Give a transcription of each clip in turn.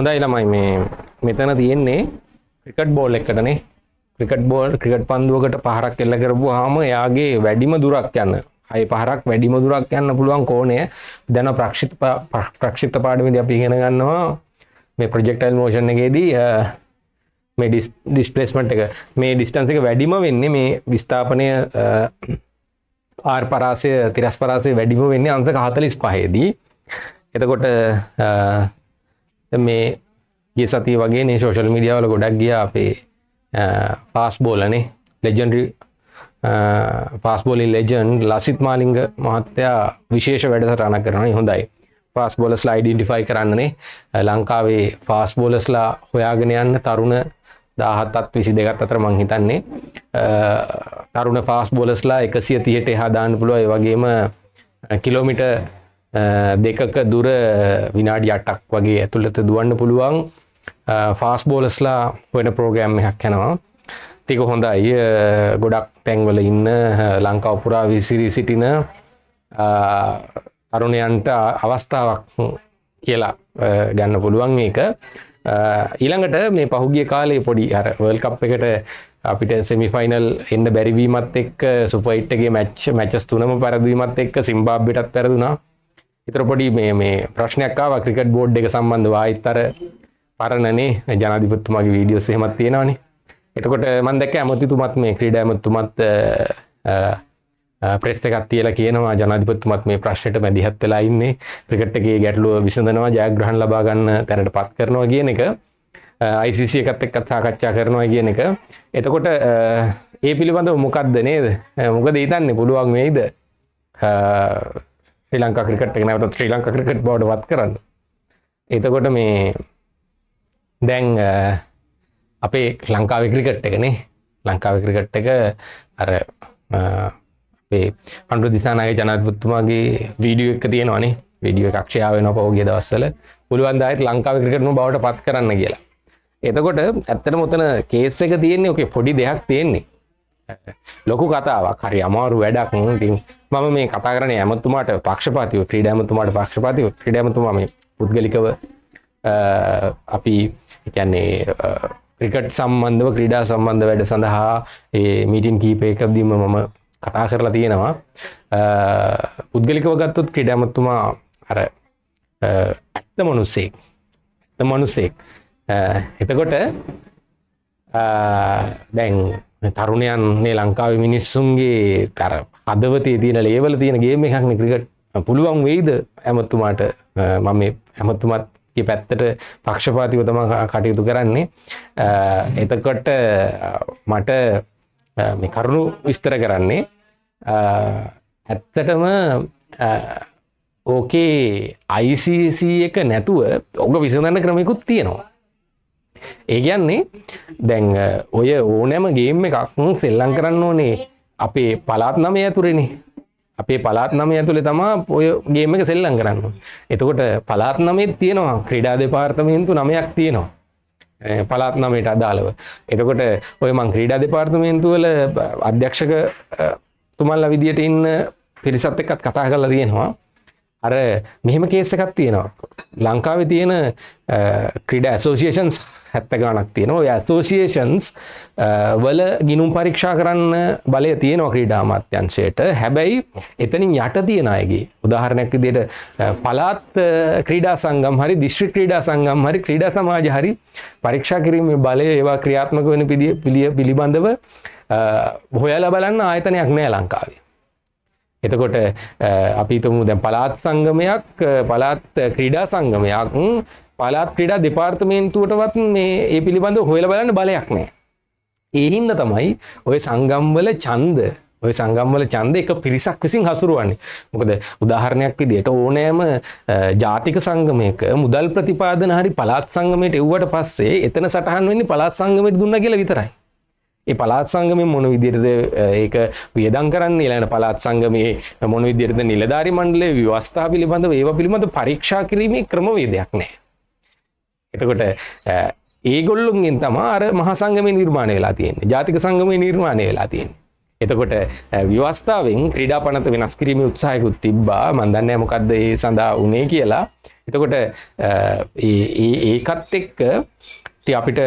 හොඳයි ළමයි මේ මෙතන තියෙන්නේ ක්‍රිකට් බෝල් එකකටනේ ක්‍රිකට් පන්දුවකට පහරක් එල්ල කරපුවාම එයාගේ වැඩිම දුරක් යන්න 6 පහරක් වැඩිම දුරක් යන්න පුළුවන් කෝණය දැන් ප්‍රක්ෂිප්ත පාඩමේදී අපි ඉගෙන ගන්නවා මේ ප්‍රොජෙක්ටයිල් මෝෂන් එකේදී මේ ඩිස්ප්ලේස්මන්ට් එක මේ ඩිස්ටන්ස් එක වැඩිම වෙන්නේ මේ විස්ථාපනය ආර් පරාසය තිරස් පරාසය වැඩිම වෙන්නේ අංශක 45 දී එතකොට මේ ගිය සතිය වගේ නේ සෝෂල් මීඩියා වල ගොඩක් ගියා අපේ ෆාස්ට් බෝලර්නේ legendary fast bowling legend Lasith Malinga මහත්තයා විශේෂ වැඩසටහනක් කරනවා. හොඳයි. ෆාස්ට් බෝලර්ස්ලා අයිඩෙන්ටිෆයි කරන්නනේ ලංකාවේ ෆාස්ට් බෝලර්ස්ලා හොයාගෙන යන්න තරුණ 17ත් 22ත් අතර මං හිතන්නේ තරුණ ෆාස්ට් බෝලර්ස්ලා 130ට එහා දාන්න පුළුවන්. ඒ වගේම කිලෝමීටර් දෙකක දුර විනාඩි 8ක් වගේ ඇතුළත දුවන්න පුළුවන් ෆාස්ට් බෝලර්ස්ලා වෙන ප්‍රෝග්‍රෑම් එකක් යනවා. ඒක හොඳයි. ගොඩක් තැන්වල ඉන්න ලංකාව පුරා විසිරී සිටින තරුණයන්ට අවස්ථාවක් කියලා ගන්න පුළුවන් මේක. ඊළඟට මේ පහුගිය කාලේ පොඩි අර වර්ල්ඩ් කප් එකට අපිට සෙමි ෆයිනල් එන්න බැරි වීමත් එක්ක සුපර් 8 එකේ මැචස් තුනම පරදවීමත් එක්ක සිම්බාබ්වෙටත් පෙරදුනා. ඊතර පොඩි මේ ප්‍රශ්නයක් ආවා ක්‍රිකට් බෝඩ් එක සම්බන්ධව. ආයිත් අර පරණනේ ජනාධිපතිතුමාගේ වීඩියෝස් එහෙමත් තියෙනවානේ. එතකොට මම දැක්ක ඇමතිතුමත් මේ ක්‍රීඩා ඇමතිතුමත් ප්‍රෙස් එකක් තියලා කියනවා ජනාධිපතිතුමත් මේ ප්‍රශ්නෙට මැදිහත් වෙලා ඉන්නේ ක්‍රිකට් එකේ ගැටලුව විසඳනවා ජයග්‍රහණ ලබා ගන්න තැනටපත් කරනවා කියන එක ICC එකත් එක්ක සාකච්ඡා කරනවා කියන එක. එතකොට ඒ පිළිබඳව මොකද්ද නේද? මොකද හිතන්නේ පුළුවන් වෙයිද ශ්‍රී ලංකා ක්‍රිකට් එක නැවතත් ශ්‍රී ලංකා ක්‍රිකට් බෝඩ් වත් කරන්න? එතකොට මේ දැන් අපේ ලංකාවේ ක්‍රිකට් එකනේ ලංකාවේ ක්‍රිකට් එක අර අපේ අනුර දිසානායක ජනාධිපතිතුමාගේ වීඩියෝ එක තියෙනවානේ. වීඩියෝ එකක් ෂෙයා වෙනවා පහුගිය දවස්වල. පුළුවන් ද ආයෙත් ලංකාවේ ක්‍රිකට් ම බවට පත් කරන්න කියලා. එතකොට ඇත්තටම උතන කේස් එක තියෙන්නේ ඔකේ පොඩි දෙයක් තියෙන්නේ. ලොකු කතාවක්. හරි අමාරු වැඩක්. ඉතින් මම මේ කතා කරන්නේ ඇමතුමාට පක්ෂපාතීව ක්‍රීඩා ඇමතුමාට පක්ෂපාතීව ක්‍රීඩා ඇමතුමා මේ පුද්ගලිකව අපි කියන්නේ ක්‍රිකට් සම්බන්ධව ක්‍රීඩා සම්බන්ධ වැඩ සඳහා ඒ මීටින් කීපයකදීම මම කතා කරලා තියෙනවා. පුද්ගලිකව ගත්තොත් ක්‍රීඩා ඇමතුමා අර ඇත්ත මිනිසෙක්. එතකොට දැන් තරුණයන් මේ ලංකාවේ මිනිස්සුන්ගේ අර හදවතේ තියෙන ලේවල තියෙන ගේම් එකක් නේ ක්‍රිකට්. පුළුවන් වෙයිද ඇමතුමාට මම මේ ඇමතුමත් මේ පැත්තට පක්ෂපාතීව තමයි කටයුතු කරන්නේ. එතකොට මට මේ කරුණු විස්තර කරන්නේ ඇත්තටම ඕකේ ICC එක නැතුව ඔක විසඳන්න ක්‍රමයකුත් තියෙනවා. ඒ කියන්නේ දැන් ඔය ඕනෑම ගේම් එකක් සෙල්ලම් කරන්න ඕනේ අපේ පළාත් 9 ඇතුළේනේ. අපේ පළාත් 9 ඇතුලේ තමයි ඔය ගේම් එක සෙල්ලම් කරන්න ඕනේ. එතකොට පළාත් 9 තියෙනවා ක්‍රීඩා දෙපාර්තමේන්තු 9ක් තියෙනවා. පළාත් 9ට අදාළව. එතකොට ඔය මං ක්‍රීඩා දෙපාර්තමේන්තු වල අධ්‍යක්ෂක තුමන්ලා විදියට ඉන්න පිරිසත් එක්කත් කතා කරලා තියෙනවා. අර මෙහෙම කේස් එකක් තියෙනවා. ලංකාවේ තියෙන ක්‍රීඩා ඇසෝසියේෂන්ස් 70 ගණක් තියෙනවා. ඔය ඇසෝසියේෂන්ස් වල ගිණුම් පරීක්ෂා කරන්න බලය තියෙනවා ක්‍රීඩා අමාත්‍යාංශයට. හැබැයි එතනින් යට තියෙන අයගේ උදාහරණයක් විදිහට පළාත් ක්‍රීඩා සංගම් හරි දිස්ත්‍රික් ක්‍රීඩා සංගම් හරි ක්‍රීඩා සමාජ හරි පරීක්ෂා කිරීමේ බලය ඒවා ක්‍රියාත්මක වෙන පිළිබඳව හොයලා බලන්න ආයතනයක් නෑ ලංකාවේ. එතකොට අපි හිතමු දැන් පළාත් සංගමයක් පළාත් ක්‍රීඩා සංගමයක් පළාත් ක්‍රීඩා දෙපාර්තමේන්තුවටවත් මේ ඒ පිළිබඳව හොයලා බලන්න බලයක් නැහැ. ඒ හින්දා තමයි ওই සංගම්වල ඡන්ද එක පිරිසක් විසින් හසුරුවන්නේ. මොකද උදාහරණයක් විදිහට ඕනෑම ජාතික සංගමයක මුදල් ප්‍රතිපාදන හරි පළාත් සංගමයට එව්වට පස්සේ එතන සටහන් වෙන්නේ පළාත් සංගමයට දුන්නා කියලා විතරයි. ඒ පළාත් සංගමයෙන් මොන විදිහටද ඒක වියදම් කරන්නේ ඊළඟ පළාත් සංගමයේ මොන විදිහටද නිලධාරි මණ්ඩලයේ ව්‍යවස්ථා පිළිබඳව ඒවා පිළිබඳව පරීක්ෂා කිරීමේ ක්‍රමවේදයක් නැහැ. එතකොට ඒගොල්ලොන්ගෙන් තමයි අර මහා සංගමේ නිර්මාණය වෙලා තියෙන්නේ. ජාතික සංගමේ නිර්මාණය වෙලා තියෙන්නේ. එතකොට ව්‍යවස්ථාවෙන් ක්‍රීඩා පනත වෙනස් කිරීමේ උත්සාහයකුත් තිබ්බා. මම දන්නේ නැහැ මොකද්ද ඒ සඳහා උනේ කියලා. එතකොට ඒකත් එක්ක ඉතින් අපිට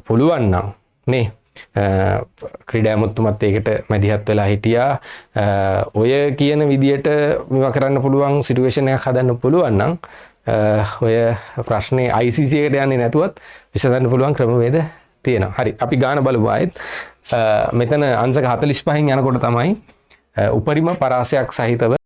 පුළුවන් නම් නේ ක්‍රීඩා ඇමතුමත් ඒකට මැදිහත් වෙලා හිටියා. ඔය කියන විදියට මේවා කරන්න පුළුවන් සිටුේෂන් එකක් හදන්න පුළුවන් නම් ඔය ප්‍රශ්නේ ICC එකට යන්නේ නැතුවත් විසඳන්න පුළුවන් ක්‍රමවේද තියෙනවා. හරි අපි ගාන බලමු ආයෙත්. මෙතන අංශක 45න් යනකොට තමයි උපරිම පරාසයක් සහිතව